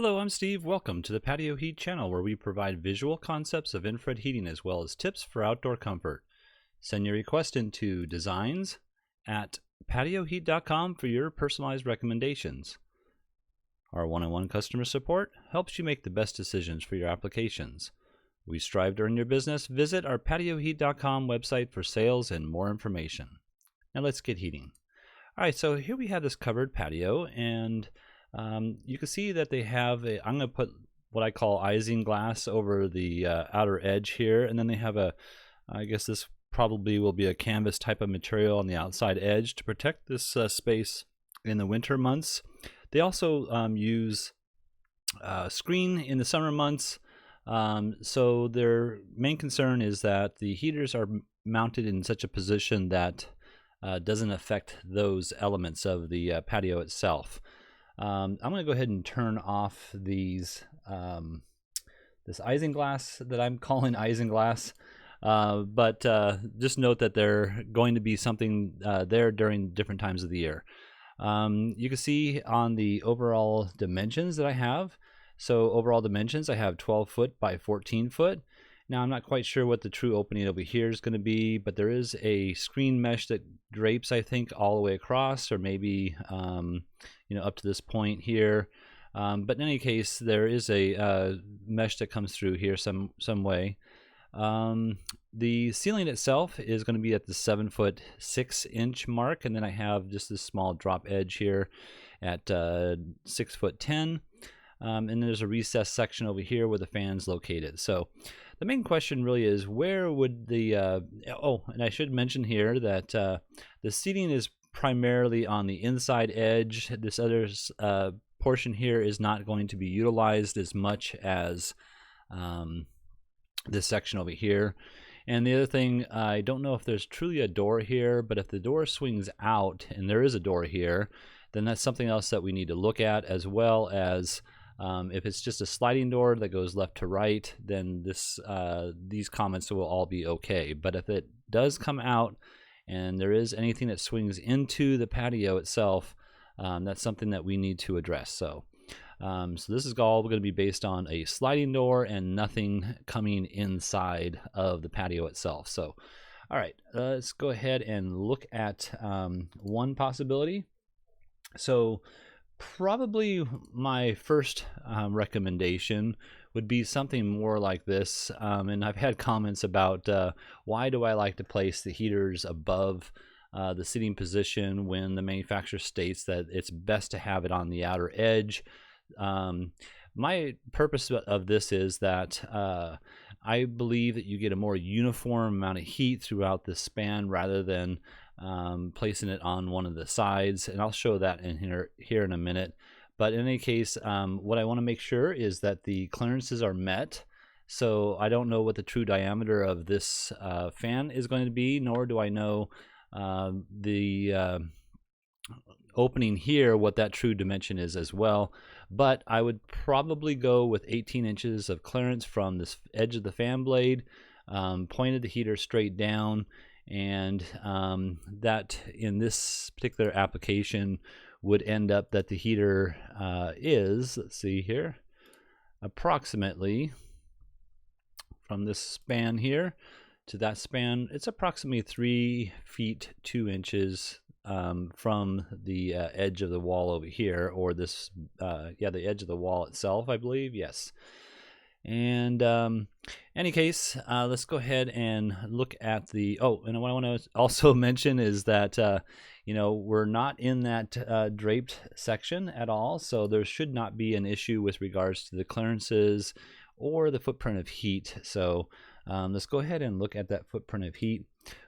Hello, I'm Steve. Welcome to the Patio Heat channel, where we provide visual concepts of infrared heating as well as tips for outdoor comfort. Send your request into designs@patioheat.com for your personalized recommendations. Our one-on-one customer support helps you make the best decisions for your applications. We strive to earn your business. Visit our patioheat.com website for sales and more information. Now let's get heating. All right, so here we have this covered patio, and you can see that they have I'm going to put what I call isinglass over the outer edge here, and then they have I guess this probably will be a canvas type of material on the outside edge to protect this space in the winter months. They also use screen in the summer months, so their main concern is that the heaters are mounted in such a position that doesn't affect those elements of the patio itself. I'm going to go ahead and turn off these this isinglass that I'm calling isinglass, but just note that they're going to be something there during different times of the year. You can see on the overall dimensions that I have. So overall dimensions, I have 12 foot by 14 foot. Now I'm not quite sure what the true opening over here is going to be, but there is a screen mesh that drapes, I think, all the way across, or maybe up to this point here. But in any case, there is a mesh that comes through here some way. The ceiling itself is going to be at the 7 foot 6 inch mark, and then I have just this small drop edge here at 6 foot 10. And there's a recessed section over here where the fan's located. So the main question really is, where would the and I should mention here that the seating is primarily on the inside edge. This other portion here is not going to be utilized as much as this section over here. And the other thing, I don't know if there's truly a door here, but if the door swings out, and there is a door here, then that's something else that we need to look at, as well as if it's just a sliding door that goes left to right, then these comments will all be okay. But if it does come out and there is anything that swings into the patio itself, that's something that we need to address. So this is all going to be based on a sliding door and nothing coming inside of the patio itself. So, all right, let's go ahead and look at one possibility. So probably my first recommendation would be something more like this, and I've had comments about why do I like to place the heaters above the seating position when the manufacturer states that it's best to have it on the outer edge. My purpose of this is that I believe that you get a more uniform amount of heat throughout the span rather than placing it on one of the sides, and I'll show that in here in a minute. But in any case, what I want to make sure is that the clearances are met. So I don't know what the true diameter of this fan is going to be, nor do I know the opening here, what that true dimension is as well. But I would probably go with 18 inches of clearance from this edge of the fan blade, pointed the heater straight down, and that in this particular application would end up that the heater is, let's see here, approximately from this span here to that span, it's approximately 3 feet 2 inches from the edge of the wall over here, or this the edge of the wall itself, I believe. Yes. And any case, let's go ahead and look at the and what I want to also mention is that we're not in that draped section at all, so there should not be an issue with regards to the clearances or the footprint of heat. So let's go ahead and look at that footprint of heat.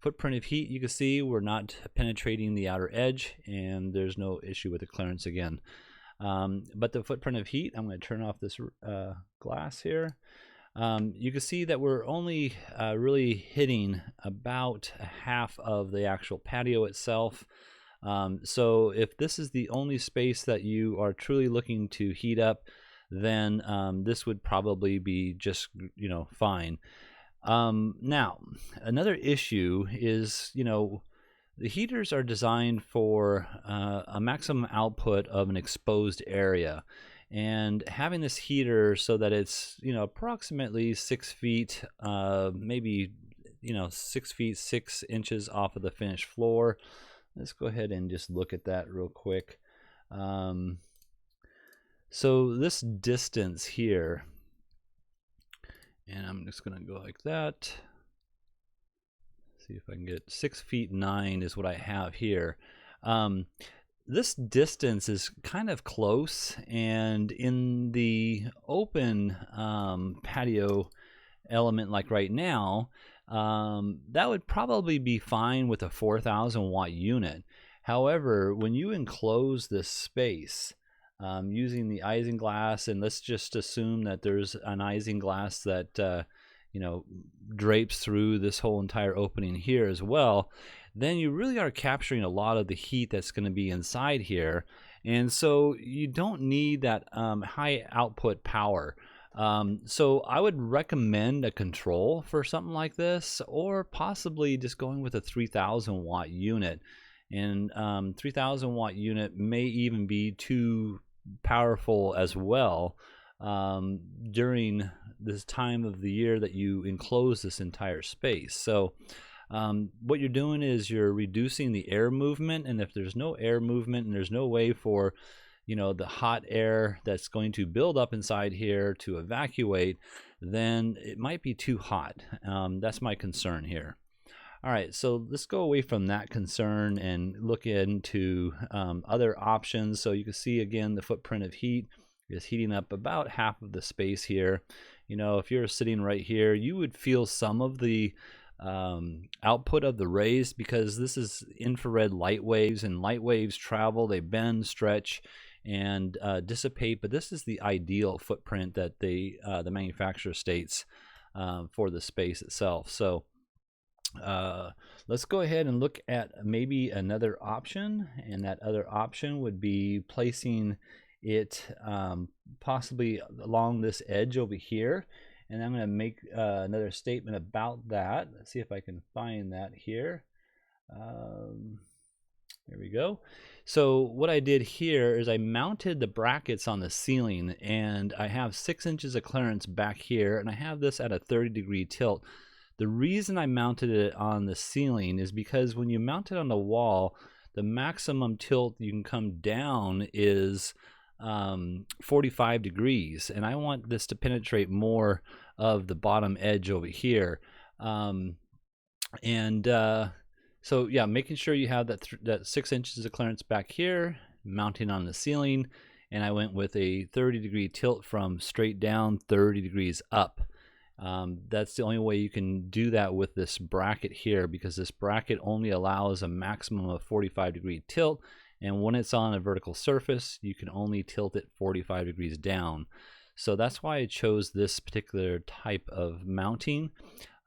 You can see we're not penetrating the outer edge, and there's no issue with the clearance again. But the footprint of heat, I'm going to turn off this glass here. You can see that we're only really hitting about half of the actual patio itself. So if this is the only space that you are truly looking to heat up, then this would probably be just fine. Now, another issue is, the heaters are designed for a maximum output of an exposed area. and having this heater so that it's, you know, approximately 6 feet, maybe, you know, 6 feet 6 inches off of the finished floor. Let's go ahead and just look at that real quick. So this distance here, and I'm just going to go like that. See if I can get 6 feet 9 is what I have here. This distance is kind of close, and in the open patio element like right now, that would probably be fine with a 4,000 watt unit. However, when you enclose this space using the isinglass, and let's just assume that there's an isinglass that you know, drapes through this whole entire opening here as well, then you really are capturing a lot of the heat that's going to be inside here. And so you don't need that high output power. So I would recommend a control for something like this, or possibly just going with a 3,000 watt unit. And 3,000 watt unit may even be too powerful as well during this time of the year that you enclose this entire space. So what you're doing is you're reducing the air movement, and if there's no air movement and there's no way for, you know, the hot air that's going to build up inside here to evacuate, then it might be too hot. That's my concern here. All right, so let's go away from that concern and look into other options. So you can see again the footprint of heat is heating up about half of the space here. You know, if you're sitting right here, you would feel some of the output of the rays, because this is infrared light waves, and light waves travel, they bend, stretch, and dissipate. But this is the ideal footprint that the manufacturer states for the space itself. So let's go ahead and look at maybe another option, and that other option would be placing it possibly along this edge over here. And I'm going to make another statement about that. Let's see if I can find that here. There we go. So what I did here is I mounted the brackets on the ceiling, and I have 6 inches of clearance back here, and I have this at a 30-degree tilt. The reason I mounted it on the ceiling is because when you mount it on the wall, the maximum tilt you can come down is 45 degrees, and I want this to penetrate more of the bottom edge over here. So yeah, making sure you have that 6 inches of clearance back here, mounting on the ceiling, and I went with a 30-degree tilt from straight down 30 degrees up. That's the only way you can do that with this bracket here, because this bracket only allows a maximum of 45-degree tilt, and when it's on a vertical surface, you can only tilt it 45 degrees down. So that's why I chose this particular type of mounting.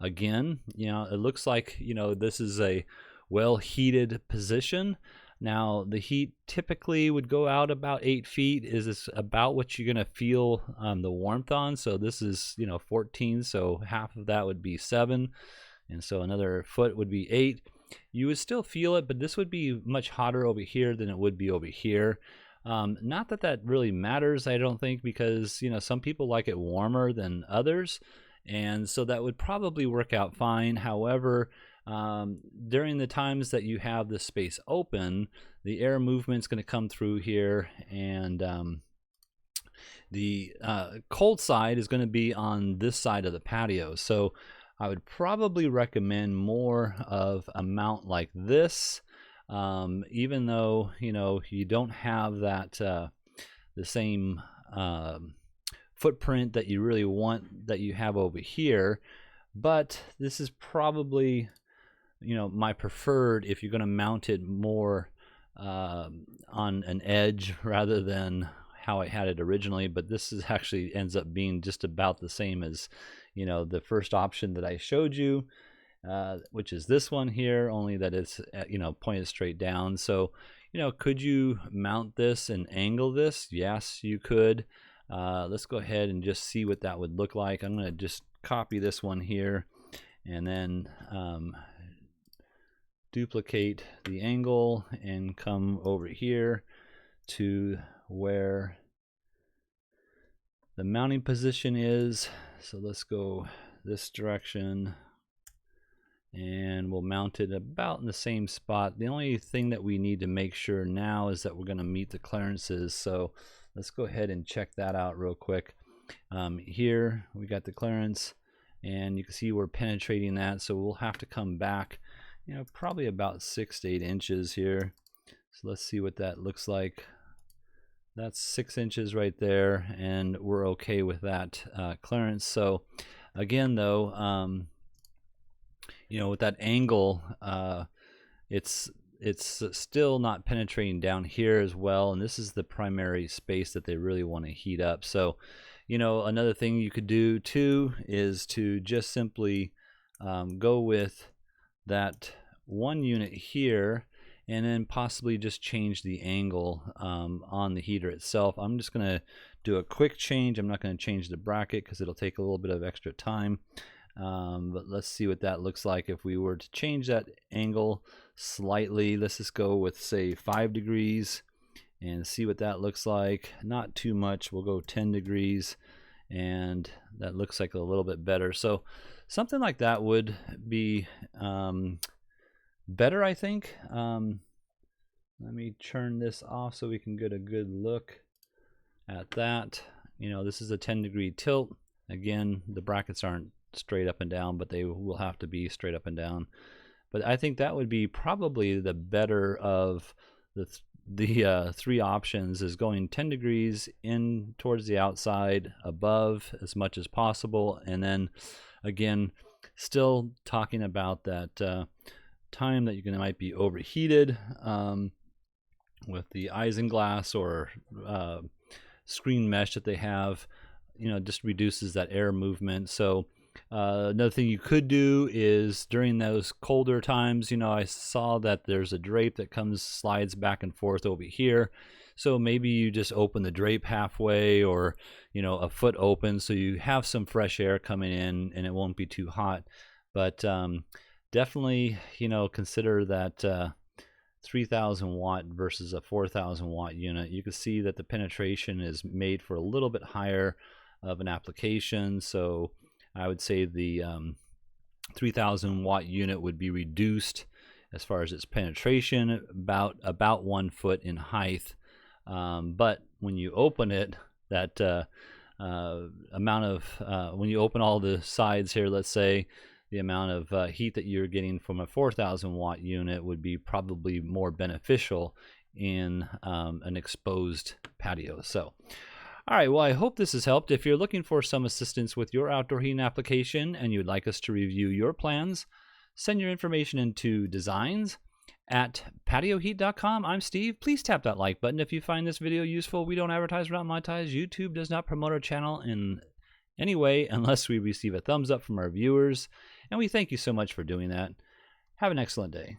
Again, you know, it looks like, you know, this is a well-heated position. Now, the heat typically would go out about 8 feet. Is this about what you're going to feel the warmth on? So this is, you know, 14, so half of that would be 7. And so another foot would be 8. You would still feel it, but this would be much hotter over here than it would be over here. Not that that really matters, I don't think, because, you know, some people like it warmer than others. And so that would probably work out fine. However, during the times that you have this space open, the air movement's going to come through here, and the cold side is going to be on this side of the patio. So I would probably recommend more of a mount like this, even though, you know, you don't have that the same footprint that you really want that you have over here. But this is probably, you know, my preferred if you're going to mount it more on an edge rather than how I had it originally. But this is actually ends up being just about the same as, you know, the first option that I showed you, which is this one here, only that it's, you know, pointed straight down. So, you know, could you mount this and angle this? Yes, you could. Let's go ahead and just see what that would look like. I'm going to just copy this one here, and then duplicate the angle and come over here to where the mounting position is. So let's go this direction, and we'll mount it about in the same spot. The only thing that we need to make sure now is that we're going to meet the clearances. So let's go ahead and check that out real quick. Here we got the clearance, and you can see we're penetrating that, so we'll have to come back, you know, probably about 6 to 8 inches here. So let's see what that looks like. That's 6 inches right there, and we're okay with that clearance. So again though, you know, with that angle, it's still not penetrating down here as well, and this is the primary space that they really want to heat up. So, you know, another thing you could do too is to just simply go with that one unit here, and then possibly just change the angle on the heater itself. I'm just going to do a quick change. I'm not going to change the bracket because it'll take a little bit of extra time. But let's see what that looks like if we were to change that angle slightly. Let's just go with, say, 5 degrees and see what that looks like. Not too much. We'll go 10 degrees, and that looks like a little bit better. So something like that would be better, I think. Let me turn this off so we can get a good look at that. You know, this is a 10-degree tilt. Again, the brackets aren't straight up and down, but they will have to be straight up and down. But I think that would be probably the better of the 3 options, is going 10 degrees in towards the outside above as much as possible, and then again still talking about that time that you might be overheated with the isinglass or screen mesh that they have. You know, just reduces that air movement. So another thing you could do is during those colder times, you know, I saw that there's a drape that slides back and forth over here. So maybe you just open the drape halfway, or, you know, a foot open, so you have some fresh air coming in and it won't be too hot. But definitely, you know, consider that 3,000 watt versus a 4,000 watt unit. You can see that the penetration is made for a little bit higher of an application. So I would say the 3,000 watt unit would be reduced as far as its penetration about 1 foot in height. But when you open it, that amount of when you open all the sides here, let's say, the amount of heat that you're getting from a 4,000 watt unit would be probably more beneficial in an exposed patio. So, all right, well, I hope this has helped. If you're looking for some assistance with your outdoor heating application and you'd like us to review your plans, send your information into designs@patioheat.com. I'm Steve. Please tap that like button if you find this video useful. We don't advertise, we're not monetized. YouTube does not promote our channel in any way unless we receive a thumbs up from our viewers, and we thank you so much for doing that. Have an excellent day.